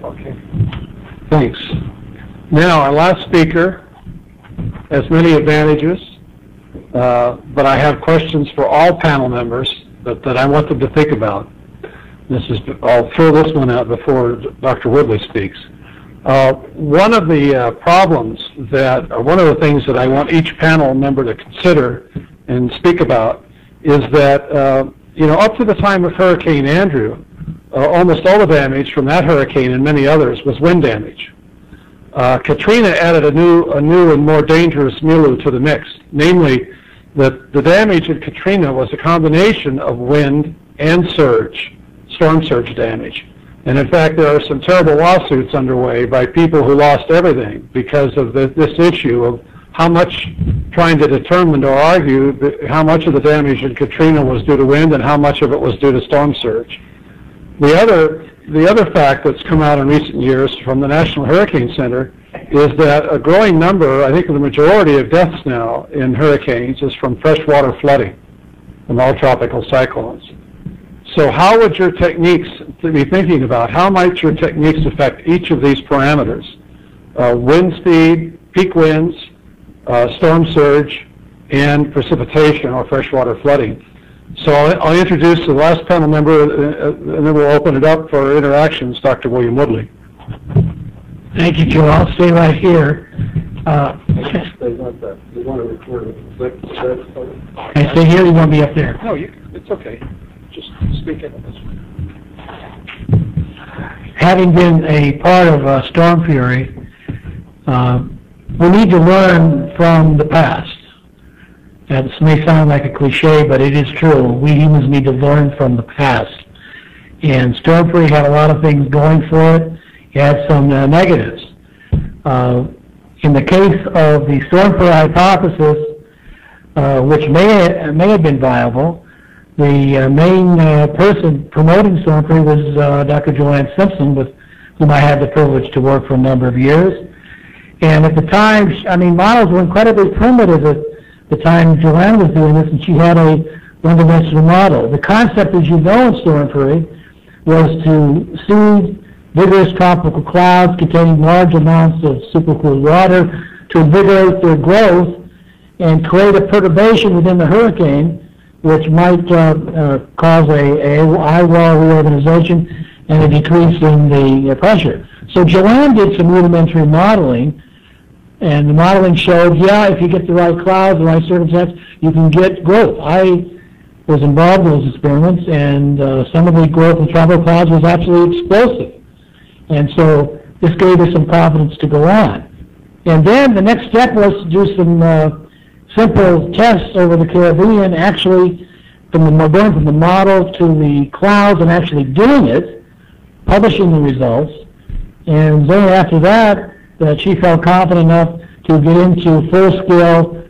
Okay. Thanks. Now, our last speaker has many advantages, but I have questions for all panel members that I want them to think about. I'll throw this one out before Dr. Woodley speaks. One of the problems one of the things that I want each panel member to consider and speak about is that, up to the time of Hurricane Andrew, almost all the damage from that hurricane and many others was wind damage. Katrina added a new and more dangerous milieu to the mix, namely that the damage in Katrina was a combination of wind and storm surge damage. And in fact, there are some terrible lawsuits underway by people who lost everything because of this issue of how much, trying to determine or argue how much of the damage in Katrina was due to wind and how much of it was due to storm surge. The other fact that's come out in recent years from the National Hurricane Center is that a growing number, I think the majority of deaths now in hurricanes is from freshwater flooding from all tropical cyclones. So how would your techniques be thinking about? How might your techniques affect each of these parameters? Wind speed, peak winds, storm surge, and precipitation or freshwater flooding. So I'll introduce the last panel member, and then we'll open it up for interactions, Dr. William Woodley. Thank you, Joe. I'll stay right here. They want that. They want to record it. Can I stay here? You want me up there? No, it's okay. Just speak in this. Having been a part of Storm Fury, we need to learn from the past. This may sound like a cliche, but it is true. We humans need to learn from the past. And Storm Fury had a lot of things going for it. It had some negatives. In the case of the Storm Fury hypothesis, which may have been viable, the main person promoting Storm Fury was Dr. Joanne Simpson, with whom I had the privilege to work for a number of years. And at the time, models were incredibly primitive at the time Joanne was doing this, and she had a one-dimensional model. The concept, as you know, in Storm Fury was to seed vigorous tropical clouds containing large amounts of supercooled water to invigorate their growth and create a perturbation within the hurricane which might cause a eye wall reorganization and a decrease in the pressure. So Joanne did some rudimentary modeling, and the modeling showed, yeah, if you get the right clouds, the right circumstances, you can get growth. I was involved in those experiments, and some of the growth in tropical clouds was absolutely explosive. And so this gave us some confidence to go on. And then the next step was to do some simple tests over the Caribbean, actually going from the model to the clouds and actually doing it, publishing the results. And then after that, she felt confident enough to get into full-scale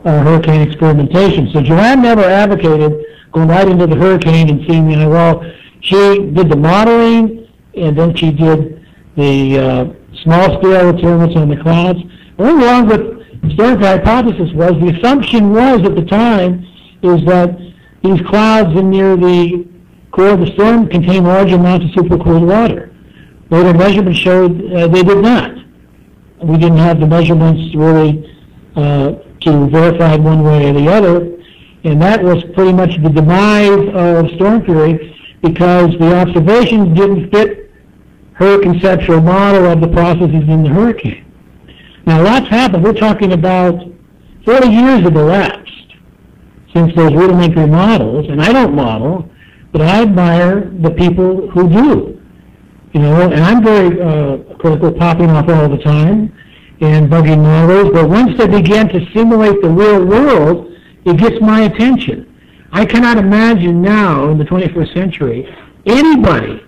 hurricane experimentation. So Joanne never advocated going right into the hurricane and seeing, she did the modeling, and then she did the small-scale experiments on the clouds. Going along with Storm Fury hypothesis was, the assumption was at the time is that these clouds in near the core of the storm contain large amounts of supercooled water. Later measurements showed they did not. We didn't have the measurements really to verify one way or the other, and that was pretty much the demise of Storm Fury because the observations didn't fit her conceptual model of the processes in the hurricane. Now, lots happened. We're talking about 40 years have elapsed since those rudimentary models, and I don't model, but I admire the people who do. And I'm very critical, popping off all the time and bugging models, but once they begin to simulate the real world, it gets my attention. I cannot imagine now, in the 21st century, anybody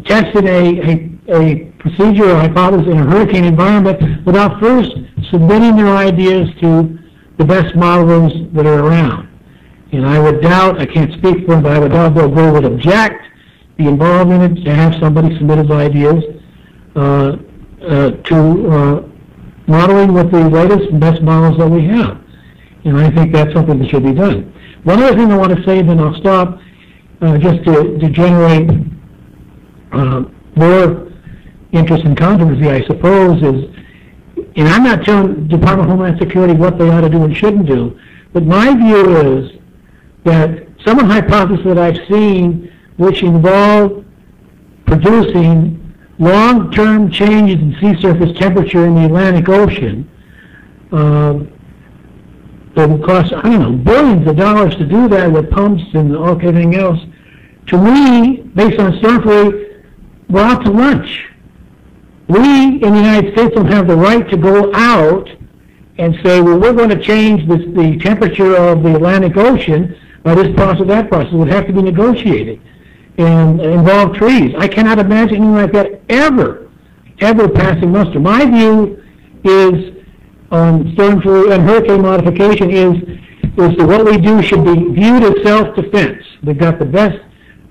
testing a procedure or hypothesis in a hurricane environment without first submitting their ideas to the best modelers that are around. And I would doubt, I can't speak for them, but I would doubt they would object the involvement in it to have somebody submit his ideas to modeling with the latest and best models that we have. And I think that's something that should be done. One other thing I want to say, then I'll stop, just to generate more interest and controversy, I suppose, is, and I'm not telling the Department of Homeland Security what they ought to do and shouldn't do, but my view is that some of the hypotheses that I've seen which involve producing long-term changes in sea surface temperature in the Atlantic Ocean that will cost, I don't know, billions of dollars to do that with pumps and everything else. To me, based on storm theory, we're out to lunch. We in the United States don't have the right to go out and say, well, we're going to change the temperature of the Atlantic Ocean by this process, that process. It would have to be negotiated and involve treaties. I cannot imagine anything like that ever passing muster. My view is on storm theory and hurricane modification is that what we do should be viewed as self-defense. We've got the best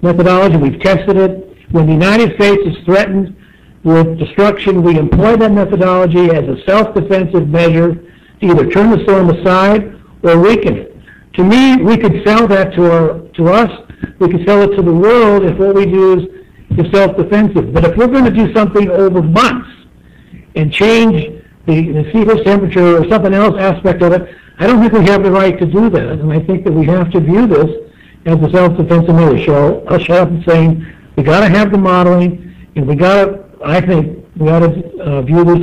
methodology. We've tested it. When the United States is threatened with destruction, we employ that methodology as a self-defensive measure to either turn the storm aside or weaken it. To me, we could sell that to us. We could sell it to the world if what we do is self-defensive. But if we're going to do something over months and change the sea surface temperature or something else aspect of it, I don't think we have the right to do that. And I think that we have to view this as a self-defensive measure. So I'll shut up and saying we got to have the modeling, and I think we ought to view this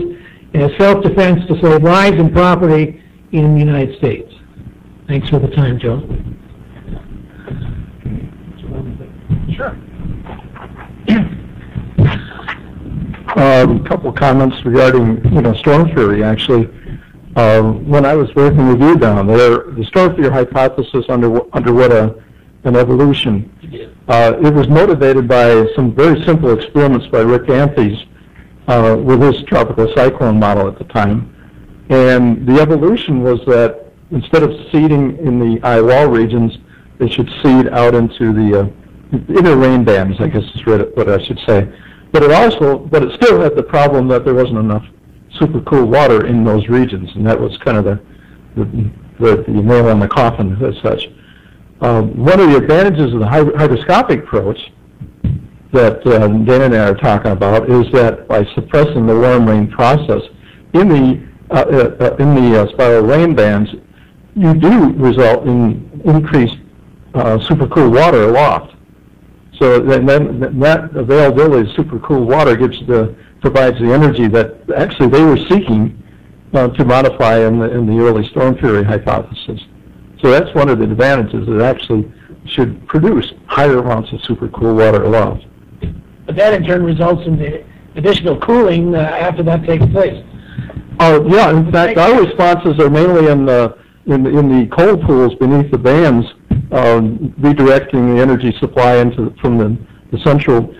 as self-defense to save lives and property in the United States. Thanks for the time, Joe. Sure. A couple of comments regarding, storm theory, actually. When I was working with you down there, the storm theory hypothesis underwent an evolution. It was motivated by some very simple experiments by Rick Anthony's with his tropical cyclone model at the time. And the evolution was that instead of seeding in the eye wall regions, they should seed out into the inner rain bands, I guess is what I should say. But it still had the problem that there wasn't enough super cool water in those regions, and that was kind of the nail on the coffin as such. One of the advantages of the hydroscopic approach that Dana and I are talking about is that by suppressing the warm rain process in the spiral rain bands, you do result in increased supercool water aloft. So then that availability of supercool water provides the energy that actually they were seeking to modify in the early storm theory hypothesis. So that's one of the advantages. It actually should produce higher amounts of supercool water aloft. But that in turn results in the additional cooling after that takes place. Yeah, in fact, our responses are mainly in the cold pools beneath the bands, redirecting the energy supply from the central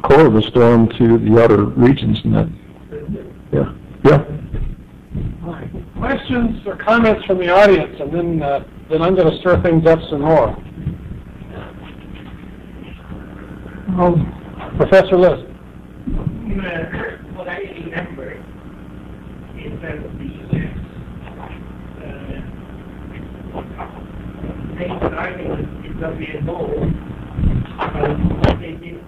core of the storm to the outer regions. And that, yeah. All right. Questions or comments from the audience, and then I'm going to stir things up some more. Professor List. What I remember is that the main argument is WMO what they did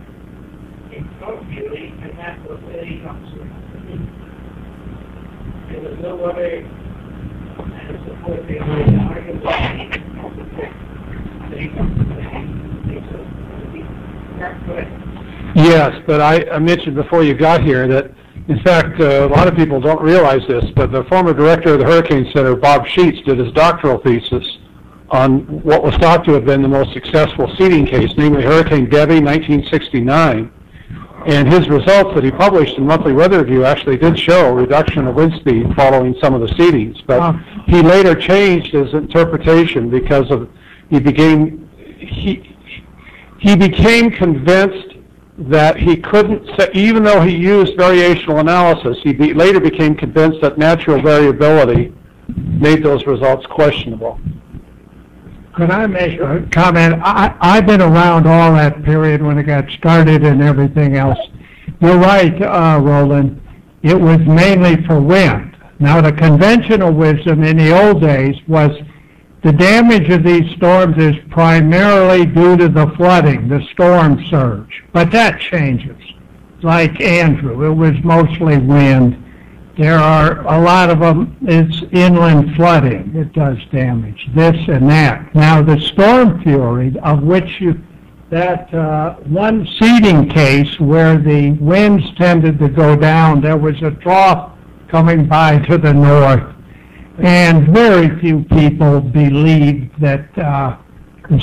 in storm theory, and that was very constant. There was no other supporting the argument That's correct. Yes, but I mentioned before you got here that, in fact, a lot of people don't realize this, but the former director of the Hurricane Center, Bob Sheets, did his doctoral thesis on what was thought to have been the most successful seeding case, namely Hurricane Debby, 1969. And his results that he published in Monthly Weather Review actually did show a reduction of wind speed following some of the seedings. But he later changed his interpretation because he became convinced that he couldn't, even though he used variational analysis, he later became convinced that natural variability made those results questionable. Could I make a comment? I've been around all that period when it got started and everything else. You're right, Roland. It was mainly for wind. Now, the conventional wisdom in the old days was the damage of these storms is primarily due to the flooding, the storm surge. But that changes. like Andrew. It was mostly wind. There are a lot of them, it's inland flooding. It does damage, this and that. Now, the storm fury, of which that one seeding case where the winds tended to go down, there was a trough coming by to the north, and very few people believed that the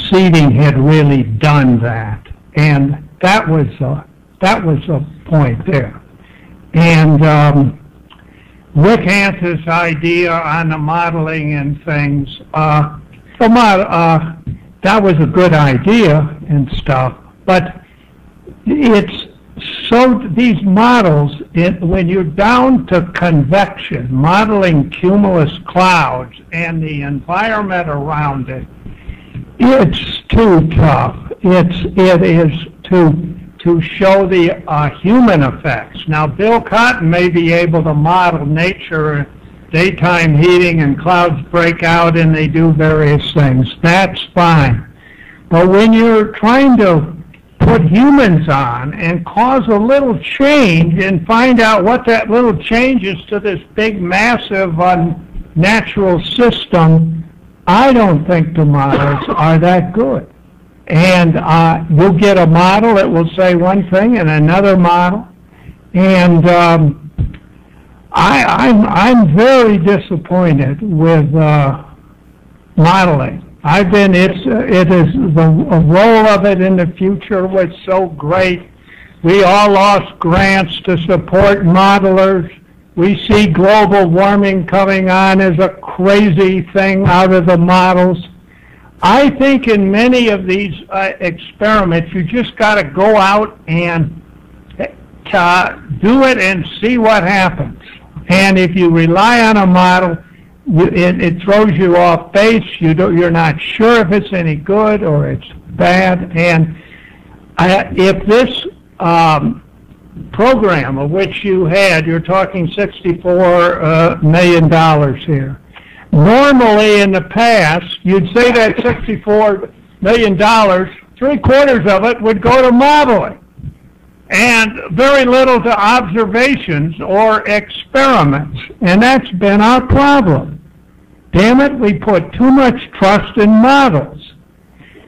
seeding had really done that, and that was a point there. And Rick Hance's idea on the modeling and things, that was a good idea and stuff, but it's so, these models, when you're down to convection, modeling cumulus clouds and the environment around it, it's too tough. It is to show the human effects. Now, Bill Cotton may be able to model nature, daytime heating, and clouds break out and they do various things. That's fine. But when you're trying to put humans on and cause a little change and find out what that little change is to this big, massive, unnatural system, I don't think the models are that good. And you'll get a model that will say one thing and another model. And I'm very disappointed with modeling. It is the role of it in the future was so great. We all lost grants to support modelers. We see global warming coming on as a crazy thing out of the models. I think in many of these experiments, you just got to go out and do it and see what happens. And if you rely on a model, it throws you off base. You're not sure if it's any good or it's bad. And if this program of which you're talking $64 million here. Normally in the past, you'd say that $64 million, 3/4 of it would go to modeling, and very little to observations or experiments. And that's been our problem. Damn it, we put too much trust in models.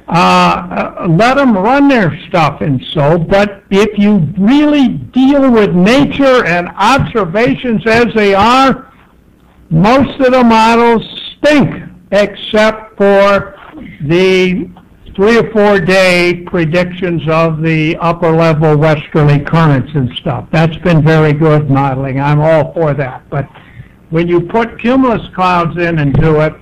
Let them run their stuff and so, but if you really deal with nature and observations as they are, most of the models stink, except for the 3 or 4 day predictions of the upper level westerly currents and stuff. That's been very good modeling. I'm all for that. But when you put cumulus clouds in and do it,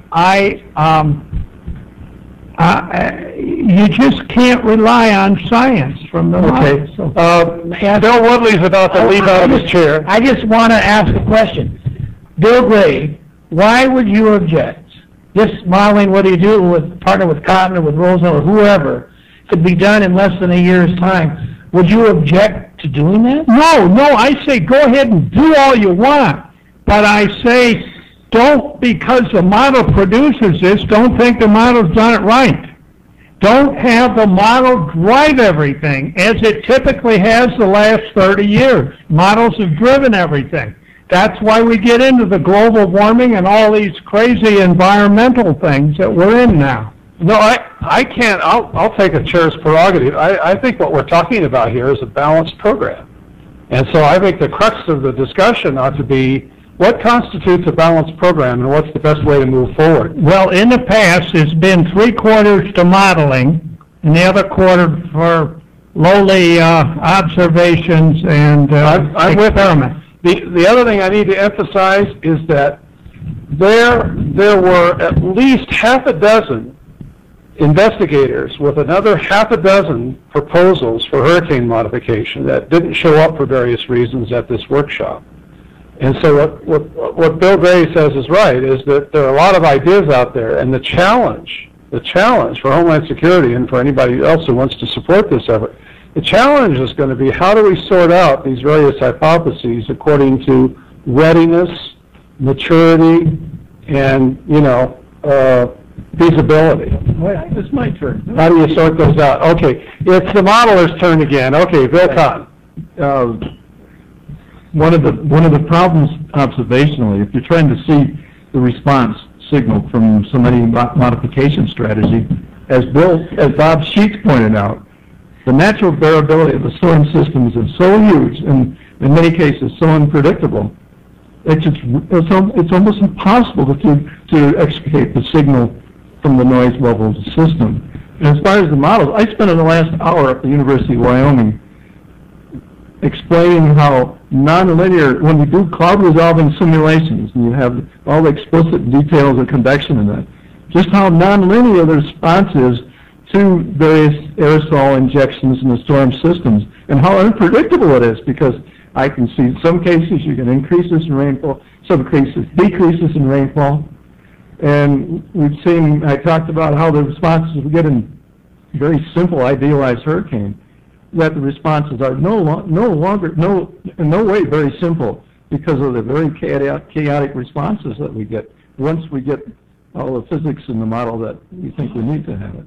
you just can't rely on science from the models. Okay. Bill Woodley's about to leave out of his chair. I just want to ask a question. Bill Gray, why would you object? This modeling, whether you do it with partner with Cotton or with Rosen or whoever, could be done in less than a year's time. Would you object to doing that? No, I say go ahead and do all you want. But I say don't, because the model produces this, don't think the model's done it right. Don't have the model drive everything, as it typically has the last 30 years. Models have driven everything. That's why we get into the global warming and all these crazy environmental things that we're in now. No, I can't. I'll take a chair's prerogative. I think what we're talking about here is a balanced program. And so I think the crux of the discussion ought to be what constitutes a balanced program and what's the best way to move forward. Well, in the past, it's been 3/4 to modeling and the other quarter for lowly observations and experiments. The other thing I need to emphasize is that there were at least half a dozen investigators with another half a dozen proposals for hurricane modification that didn't show up for various reasons at this workshop. And so what Bill Gray says is right, is that there are a lot of ideas out there, and the challenge for Homeland Security and for anybody else who wants to support this effort, the challenge is going to be how do we sort out these various hypotheses according to readiness, maturity, and, feasibility. It's my turn. How do you sort those out? Okay, it's the modeler's turn again. Okay, Bill Cotton. one of the problems observationally, if you're trying to see the response signal from somebody modification strategy, as Bob Sheets pointed out, the natural variability of the storm systems is so huge and in many cases so unpredictable. It's almost impossible to extricate the signal from the noise level of the system. And as far as the models, I spent the last hour at the University of Wyoming explaining how nonlinear, when you do cloud resolving simulations, and you have all the explicit details of convection in that, just how nonlinear the response is to various aerosol injections in the storm systems, and how unpredictable it is, because I can see in some cases you get increases in rainfall, some cases decreases in rainfall, and we've seen, I talked about how the responses we get in very simple idealized hurricane, that the responses are in no way very simple because of the very chaotic responses that we get once we get all the physics in the model that we think we need to have it.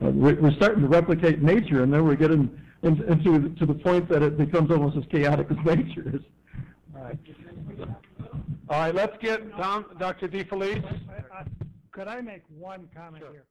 We're starting to replicate nature, and then we're getting to the point that it becomes almost as chaotic as nature is. All right, let's get Dr. DeFelice. Could I make one comment here?